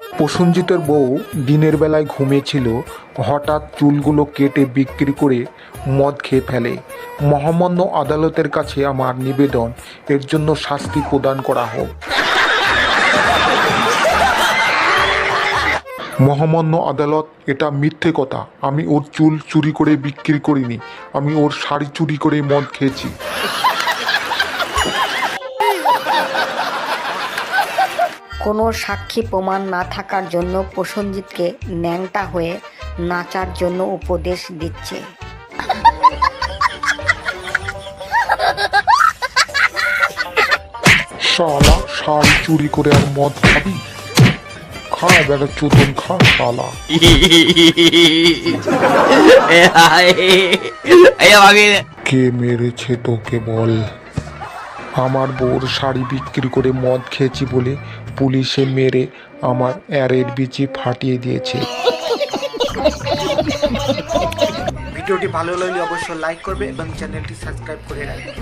প্রসেনজিতের বউ দিনের বেলায় ঘুমিয়েছিল, হঠাৎ চুলগুলো কেটে বিক্রি করে মদ খেয়ে ফেলে। মহামান্য আদালতের কাছে আমার নিবেদন, এর জন্য শাস্তি প্রদান করা হোক। মহামান্য আদালত, এটা মিথ্যে কথা। আমি ওর চুল চুরি করে বিক্রি করিনি, আমি ওর শাড়ি চুরি করে মদ খেয়েছি। কোনো সাক্ষী প্রমাণ না থাকার জন্য প্রসেনজিৎকে ন্যাংটা হয়ে নাচার জন্য উপদেশ দিচ্ছে। শালা, শাড়ি চুরি করে আর মদ খাবি? খা বেটা চুদন, খা শালা। কে মেরেছে তোকে বল? আমার বউর শাড়ি বিক্রি করে মদ খেয়েছি বলে পুলিশে মেরে আমার অ্যারের বিচি ফাটিয়ে দিয়েছে। ভিডিওটি ভালো লাগলে অবশ্যই লাইক করবে এবং চ্যানেলটি সাবস্ক্রাইব করে রাখবে।